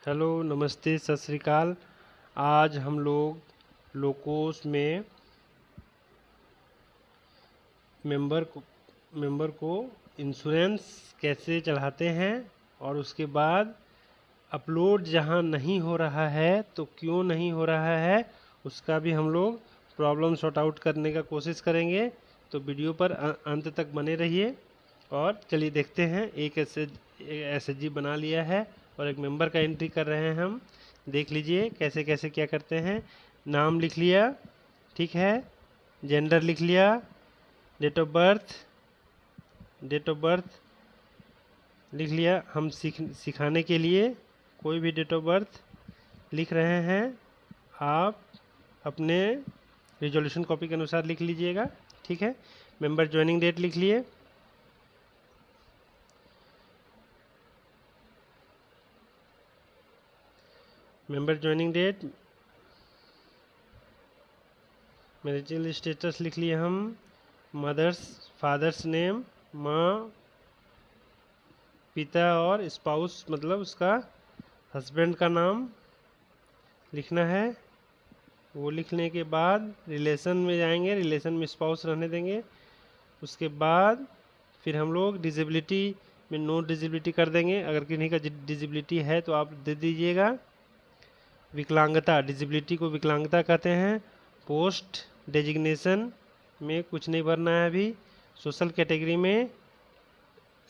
Hello, नमस्ते, सत श्री अकाल। आज हम लोग लोकोस में मेंबर को इंश्योरेंस कैसे चढ़ाते हैं और उसके बाद अपलोड जहां नहीं हो रहा है तो क्यों नहीं हो रहा है उसका भी हम लोग प्रॉब्लम सॉर्ट आउट करने का कोशिश करेंगे। तो वीडियो पर अंत तक बने रहिए। और चलिए देखते हैं। एक एसएचजी बना लिया है और एक मेंबर का एंट्री कर रहे हैं हम। देख लीजिए कैसे कैसे क्या करते हैं। नाम लिख लिया, ठीक है। जेंडर लिख लिया, डेट ऑफ बर्थ लिख लिया। हम सिखाने के लिए कोई भी डेट ऑफ बर्थ लिख रहे हैं, आप अपने रिजोल्यूशन कॉपी के अनुसार लिख लीजिएगा, ठीक है। मेंबर ज्वाइनिंग डेट लिख लिए, मेंबर ज्वाइनिंग डेट, मैरिजल स्टेटस लिख लिए हम, फादर्स नेम, माँ, पिता और स्पाउस मतलब उसका हस्बैंड का नाम लिखना है। वो लिखने के बाद रिलेशन में जाएंगे, रिलेशन में स्पाउस रहने देंगे। उसके बाद फिर हम लोग डिसेबिलिटी में नो डिसेबिलिटी कर देंगे। अगर किसी का डिसेबिलिटी है तो आप दे दीजिएगा। विकलांगता, डिसेबिलिटी को विकलांगता कहते हैं। पोस्ट डेजिग्नेशन में कुछ नहीं भरना है अभी। सोशल कैटेगरी में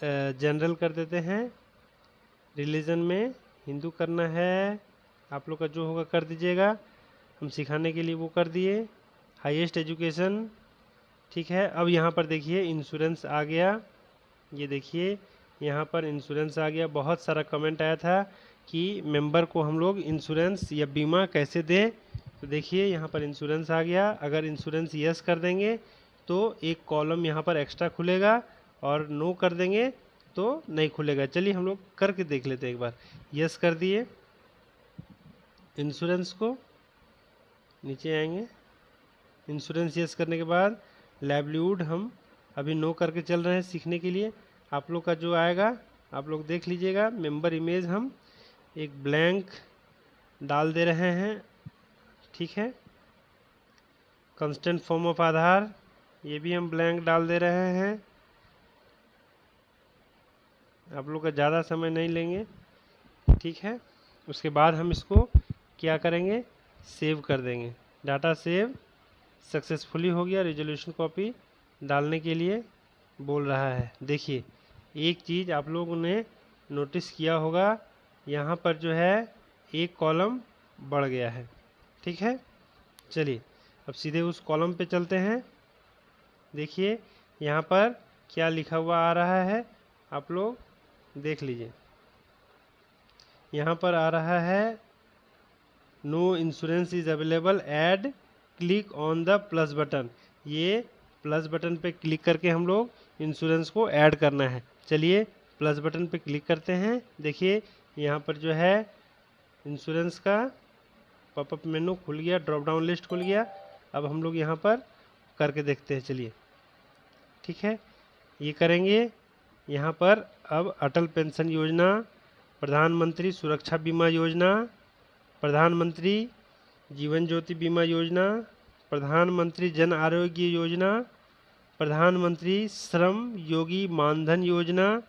जनरल कर देते हैं। रिलीजन में हिंदू करना है, आप लोग का जो होगा कर दीजिएगा। हम सिखाने के लिए वो कर दिए। हाईएस्ट एजुकेशन, ठीक है। अब यहाँ पर देखिए इंश्योरेंस आ गया। ये देखिए यहाँ पर इंश्योरेंस आ गया। बहुत सारा कमेंट आया था कि मेंबर को हम लोग इंश्योरेंस या बीमा कैसे दें। तो देखिए यहाँ पर इंश्योरेंस आ गया। अगर इंश्योरेंस यस कर देंगे तो एक कॉलम यहाँ पर एक्स्ट्रा खुलेगा और नो कर देंगे तो नहीं खुलेगा। चलिए हम लोग करके देख लेते हैं एक बार। यस कर दिए इंश्योरेंस को, नीचे आएंगे। इंश्योरेंस यस करने के बाद लाइवलीहुड हम अभी नो करके चल रहे हैं सीखने के लिए। आप लोग का जो आएगा आप लोग देख लीजिएगा। मेंबर इमेज हम एक ब्लैंक डाल दे रहे हैं, ठीक है। कंस्टेंट फॉर्म ऑफ आधार, ये भी हम ब्लैंक डाल दे रहे हैं। आप लोग का ज़्यादा समय नहीं लेंगे, ठीक है। उसके बाद हम इसको क्या करेंगे, सेव कर देंगे। डाटा सेव सक्सेसफुली हो गया। रिजोल्यूशन कॉपी डालने के लिए बोल रहा है। देखिए एक चीज़ आप लोगों ने नोटिस किया होगा, यहाँ पर जो है एक कॉलम बढ़ गया है, ठीक है। चलिए अब सीधे उस कॉलम पे चलते हैं। देखिए यहाँ पर क्या लिखा हुआ आ रहा है, आप लोग देख लीजिए। यहाँ पर आ रहा है no insurance is available, add click on the plus button. ये प्लस बटन पे क्लिक करके हम लोग इंश्योरेंस को ऐड करना है। चलिए प्लस बटन पे क्लिक करते हैं। देखिए यहाँ पर जो है इंश्योरेंस का पॉपअप मेनू खुल गया, ड्रॉप डाउन लिस्ट खुल गया। अब हम लोग यहाँ पर करके देखते हैं, चलिए, ठीक है। ये करेंगे। यहाँ पर अब अटल पेंशन योजना, प्रधानमंत्री सुरक्षा बीमा योजना, प्रधानमंत्री जीवन ज्योति बीमा योजना, प्रधानमंत्री जन आरोग्य योजना, प्रधानमंत्री श्रम योगी मानधन योजना,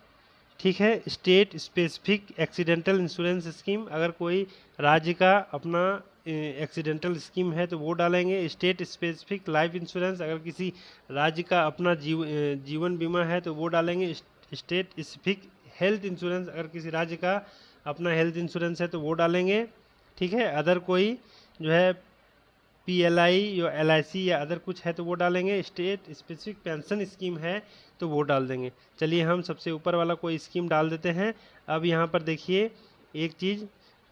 ठीक है। State specific accidental insurance scheme, अगर कोई राज्य का अपना एक्सीडेंटल स्कीम है तो वो डालेंगे। स्टेट स्पेसिफिक लाइफ इंश्योरेंस, अगर किसी राज्य का अपना जीवन बीमा है तो वो डालेंगे। स्टेट स्पेसिफिक हेल्थ इंश्योरेंस, अगर किसी राज्य का अपना हेल्थ इंश्योरेंस है तो वो डालेंगे, ठीक है। अदर कोई जो है PLI या LIC या अदर कुछ है तो वो डालेंगे। स्टेट स्पेसिफिक पेंशन स्कीम है तो वो डाल देंगे। चलिए हम सबसे ऊपर वाला कोई स्कीम डाल देते हैं। अब यहाँ पर देखिए एक चीज़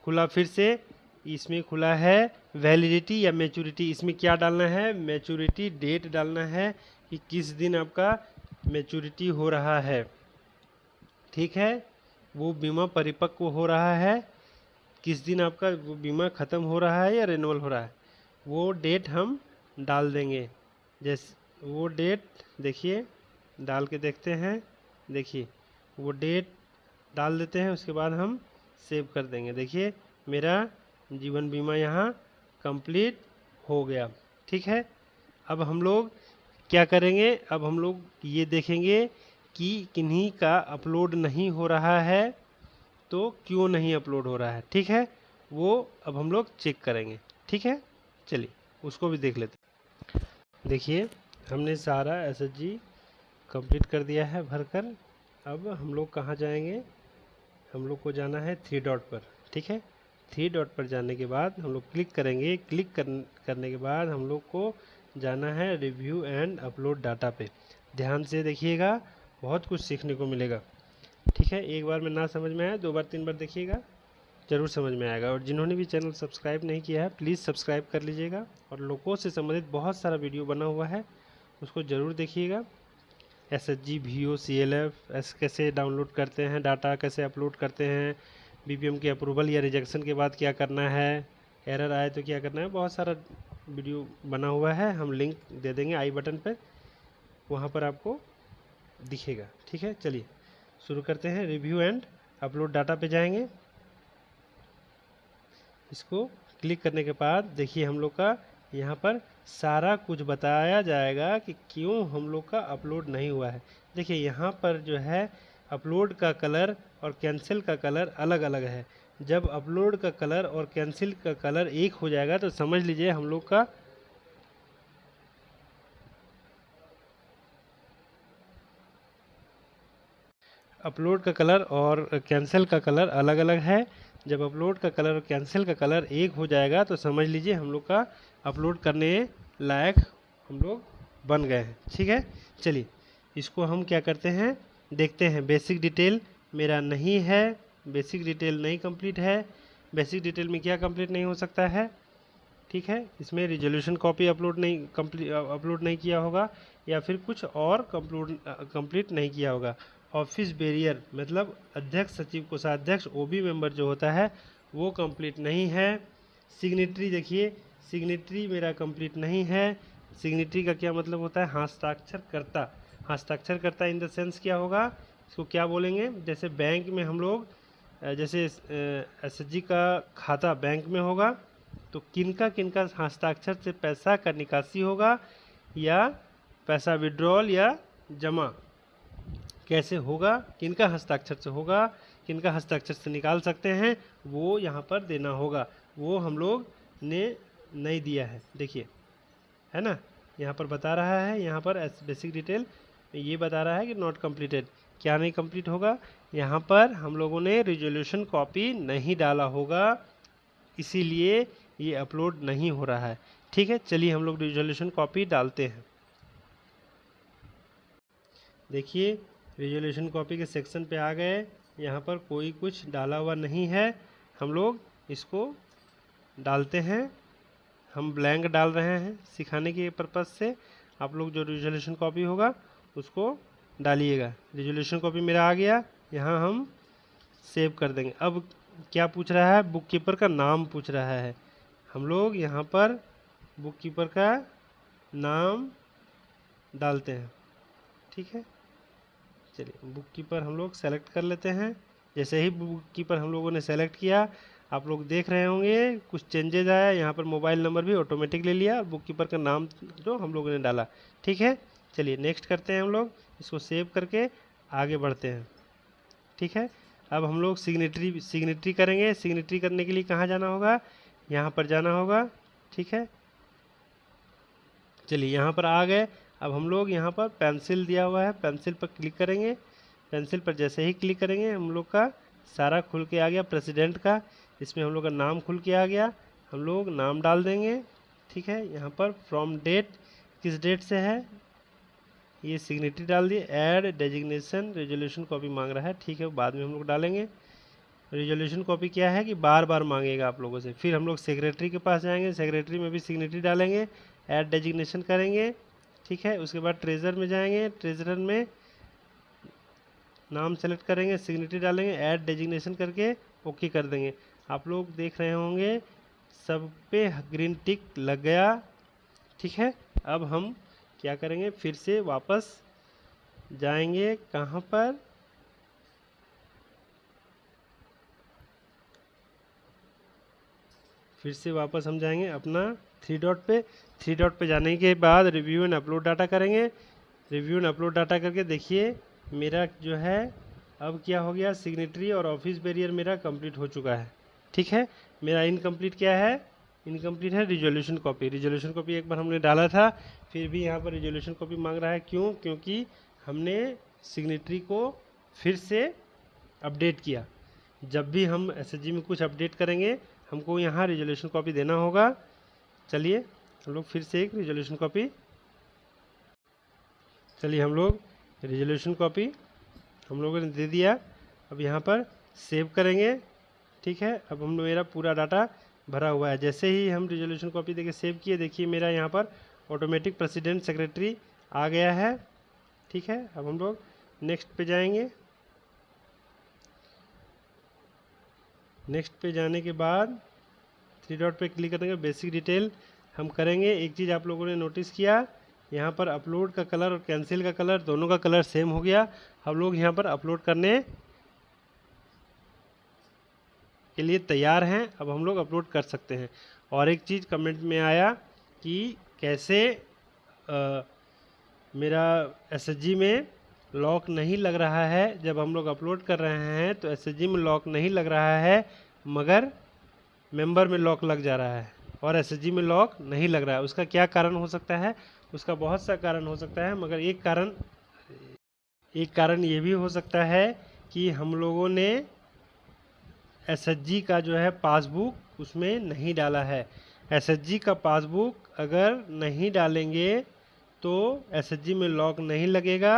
खुला फिर से, इसमें खुला है वैलिडिटी या मैच्योरिटी। इसमें क्या डालना है, मैच्योरिटी डेट डालना है कि किस दिन आपका मैच्योरिटी हो रहा है, ठीक है। वो बीमा परिपक्व हो रहा है, किस दिन आपका वो बीमा ख़त्म हो रहा है या रिन्यूअल हो रहा है, वो डेट हम डाल देंगे। जैसे वो डेट देखिए डाल के देखते हैं। देखिए वो डेट डाल देते हैं। उसके बाद हम सेव कर देंगे। देखिए मेरा जीवन बीमा यहाँ कंप्लीट हो गया। ठीक है, अब हम लोग क्या करेंगे, अब हम लोग ये देखेंगे कि किन्हीं का अपलोड नहीं हो रहा है तो क्यों नहीं अपलोड हो रहा है। ठीक है, वो अब हम लोग चेक करेंगे। ठीक है, चलिए उसको भी देख लेते हैं। देखिए हमने सारा SHG कंप्लीट कर दिया है भरकर। अब हम लोग कहाँ जाएंगे, हम लोग को जाना है 3 डॉट पर। ठीक है, 3 डॉट पर जाने के बाद हम लोग क्लिक करेंगे। करने के बाद हम लोग को जाना है रिव्यू एंड अपलोड डाटा पे। ध्यान से देखिएगा, बहुत कुछ सीखने को मिलेगा। ठीक है, एक बार में ना समझ में आया 2 बार 3 बार देखिएगा, ज़रूर समझ में आएगा। और जिन्होंने भी चैनल सब्सक्राइब नहीं किया है प्लीज़ सब्सक्राइब कर लीजिएगा। और लोगों से संबंधित बहुत सारा वीडियो बना हुआ है, उसको ज़रूर देखिएगा। SHG VO CLF कैसे डाउनलोड करते हैं, डाटा कैसे अपलोड करते हैं, BPM के अप्रूवल या रिजेक्शन के बाद क्या करना है, एरर आए तो क्या करना है, बहुत सारा वीडियो बना हुआ है। हम लिंक दे देंगे आई बटन पर, वहाँ पर आपको दिखेगा। ठीक है, चलिए शुरू करते हैं। रिव्यू एंड अपलोड डाटा पे जाएंगे। इसको क्लिक करने के बाद देखिए हम लोग का यहाँ पर सारा कुछ बताया जाएगा कि क्यों हम लोग का अपलोड नहीं हुआ है। देखिए यहाँ पर जो है अपलोड का कलर और कैंसिल का कलर अलग अलग है। जब अपलोड का कलर और कैंसिल का कलर एक हो जाएगा तो समझ लीजिए हम लोग का अपलोड का कलर और कैंसिल का कलर अलग अलग है। जब अपलोड का कलर और कैंसिल का कलर एक हो जाएगा तो समझ लीजिए हम लोग का अपलोड करने लायक हम लोग बन गए हैं। ठीक है, चलिए इसको हम क्या करते हैं, देखते हैं। बेसिक डिटेल मेरा नहीं है, बेसिक डिटेल नहीं कंप्लीट है। बेसिक डिटेल में क्या कंप्लीट नहीं हो सकता है, ठीक है, इसमें रिजोल्यूशन कॉपी अपलोड नहीं किया होगा, या फिर कुछ और कंप्लीट नहीं किया होगा। ऑफिस बैरियर मतलब अध्यक्ष सचिव कोषाध्यक्ष OB मेंबर जो होता है वो कंप्लीट नहीं है। सिग्नेटरी देखिए, सिग्नेटरी मेरा कंप्लीट नहीं है। सिग्नेटरी का क्या मतलब होता है, हस्ताक्षरकर्ता। हस्ताक्षरकर्ता इन द सेंस क्या होगा, इसको क्या बोलेंगे, जैसे बैंक में हम लोग जैसे SHG का खाता बैंक में होगा तो किनका किनका हस्ताक्षर से पैसा का निकासी होगा या पैसा विड्रॉल या जमा कैसे होगा, किनका हस्ताक्षर से होगा, किनका हस्ताक्षर से निकाल सकते हैं, वो यहाँ पर देना होगा। वो हम लोग ने नहीं दिया है, देखिए है ना, यहाँ पर बता रहा है, यहाँ पर बेसिक डिटेल ये बता रहा है कि नॉट कंप्लीटेड। क्या नहीं कंप्लीट होगा, यहाँ पर हम लोगों ने रिजोल्यूशन कॉपी नहीं डाला होगा, इसीलिए ये अपलोड नहीं हो रहा है। ठीक है, चलिए हम लोग रिजोल्यूशन कॉपी डालते हैं। देखिए रिजोल्यूशन कॉपी के सेक्शन पे आ गए, यहाँ पर कोई कुछ डाला हुआ नहीं है, हम लोग इसको डालते हैं। हम ब्लैंक डाल रहे हैं सिखाने के पर्पज़ से। आप लोग जो रिजोल्यूशन कॉपी होगा उसको डालिएगा। रिजोल्यूशन कॉपी मेरा आ गया, यहाँ हम सेव कर देंगे। अब क्या पूछ रहा है, बुक कीपर का नाम पूछ रहा है। हम लोग यहाँ पर बुक कीपर का नाम डालते हैं। ठीक है, चलिए बुक कीपर हम लोग सेलेक्ट कर लेते हैं। जैसे ही बुक कीपर हम लोगों ने सेलेक्ट किया, आप लोग देख रहे होंगे कुछ चेंजेज आया, यहाँ पर मोबाइल नंबर भी ऑटोमेटिक ले लिया, बुक कीपर का नाम जो हम लोगों ने डाला। ठीक है, चलिए नेक्स्ट करते हैं, हम लोग इसको सेव करके आगे बढ़ते हैं। ठीक है, अब हम लोग सिग्नेटरी करेंगे। सिग्नेटरी करने के लिए कहाँ जाना होगा, यहाँ पर जाना होगा। ठीक है, चलिए यहाँ पर आ गए। अब हम लोग यहाँ पर पेंसिल दिया हुआ है, पेंसिल पर क्लिक करेंगे। पेंसिल पर जैसे ही क्लिक करेंगे हम लोग का सारा खुल के आ गया प्रेसिडेंट का, इसमें हम लोग का नाम खुल के आ गया। हम लोग नाम डाल देंगे। ठीक है, यहाँ पर फ्रॉम डेट किस डेट से है, ये सिग्नेटरी डाल दिए। ऐड डेजिग्नेशन रेजोल्यूशन कॉपी मांग रहा है, ठीक है बाद में हम लोग डालेंगे। रेजोल्यूशन कॉपी क्या है कि बार बार मांगेगा आप लोगों से। फिर हम लोग सेक्रेटरी के पास जाएंगे, सेक्रेटरी में भी सिग्नेटरी डालेंगे, ऐड डेजिग्नेशन करेंगे। ठीक है, उसके बाद ट्रेजर में जाएंगे, ट्रेजरर में नाम सेलेक्ट करेंगे, सिग्नेटरी डालेंगे, ऐड डेजिग्नेशन करके ओके कर देंगे। आप लोग देख रहे होंगे सब पे ग्रीन टिक लग गया। ठीक है, अब हम क्या करेंगे, फिर से वापस जाएंगे कहाँ पर, फिर से वापस हम जाएंगे अपना 3 डॉट पे। 3 डॉट पे जाने के बाद रिव्यू एंड अपलोड डाटा करेंगे। रिव्यू एंड अपलोड डाटा करके देखिए मेरा जो है अब क्या हो गया, सिग्नेटरी और ऑफिस बैरियर मेरा कंप्लीट हो चुका है। ठीक है, मेरा इनकम्प्लीट क्या है, इनकम्प्लीट है रिजोल्यूशन कॉपी। रिजोल्यूशन कॉपी एक बार हमने डाला था, फिर भी यहाँ पर रिजोल्यूशन कॉपी मांग रहा है। क्यों? क्योंकि हमने सिग्नेटरी को फिर से अपडेट किया। जब भी हम एसएचजी में कुछ अपडेट करेंगे हमको यहाँ रिजोल्यूशन कॉपी देना होगा। चलिए हम लोग फिर से एक रिजोल्यूशन कॉपी, चलिए हम लोग रिजोल्यूशन कॉपी हम लोगों ने दे दिया। अब यहाँ पर सेव करेंगे। ठीक है, अब हम मेरा पूरा डाटा भरा हुआ है। जैसे ही हम रिजोल्यूशन कॉपी देके सेव किए, देखिए मेरा यहाँ पर ऑटोमेटिक प्रेसिडेंट सेक्रेटरी आ गया है। ठीक है, अब हम लोग नेक्स्ट पे जाएंगे। नेक्स्ट पे जाने के बाद 3 डॉट पे क्लिक करेंगे, बेसिक डिटेल हम करेंगे। एक चीज़ आप लोगों ने नोटिस किया, यहाँ पर अपलोड का कलर और कैंसिल का कलर दोनों का कलर सेम हो गया। हम लोग यहाँ पर अपलोड करने के लिए तैयार हैं। अब हम लोग अपलोड कर सकते हैं। और एक चीज़ कमेंट में आया कि कैसे मेरा एसएचजी में लॉक नहीं लग रहा है। जब हम लोग अपलोड कर रहे हैं तो एसएचजी में लॉक नहीं लग रहा है, मगर मेंबर में लॉक लग जा रहा है और एसएचजी में लॉक नहीं लग रहा है। उसका क्या कारण हो सकता है? उसका बहुत सा कारण हो सकता है, मगर एक कारण ये भी हो सकता है कि हम लोगों ने एसएचजी का जो है पासबुक उसमें नहीं डाला है। एसएचजी का पासबुक अगर नहीं डालेंगे तो एसएचजी में लॉक नहीं लगेगा।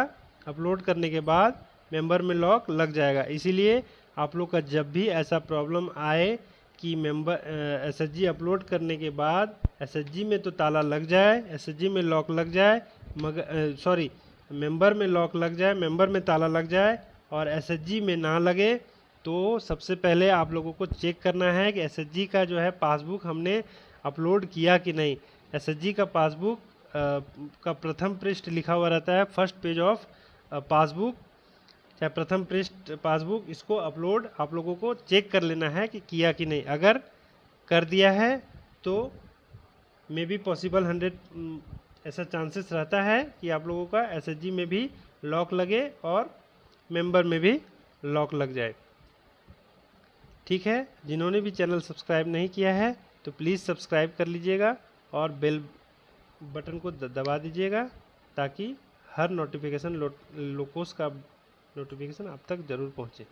अपलोड करने के बाद मेंबर में लॉक लग जाएगा। इसीलिए आप लोग का जब भी ऐसा प्रॉब्लम आए कि एसएचजी अपलोड करने के बाद एसएचजी में तो ताला लग जाए, एसएचजी में लॉक लग जाए, मगर मेंबर में लॉक लग जाए, मेंबर में ताला लग जाए और एसएचजी में ना लगे, तो सबसे पहले आप लोगों को चेक करना है कि एसएचजी का जो है पासबुक हमने अपलोड किया कि नहीं। एसएचजी का पासबुक का प्रथम पृष्ठ लिखा हुआ रहता है, फर्स्ट पेज ऑफ पासबुक, चाहे प्रथम पृष्ठ पासबुक, इसको अपलोड आप लोगों को चेक कर लेना है कि किया कि नहीं। अगर कर दिया है तो मे बी पॉसिबल 100 ऐसा चांसेस रहता है कि आप लोगों का एसएचजी में भी लॉक लगे और मेंबर में भी लॉक लग जाए। ठीक है, जिन्होंने भी चैनल सब्सक्राइब नहीं किया है तो प्लीज़ सब्सक्राइब कर लीजिएगा और बेल बटन को दबा दीजिएगा ताकि हर नोटिफिकेशन लोकोस का नोटिफिकेशन आप तक ज़रूर पहुँचे।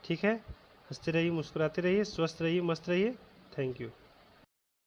ठीक है, हंसते रहिए, मुस्कुराते रहिए, स्वस्थ रहिए, मस्त रहिए। Thank you.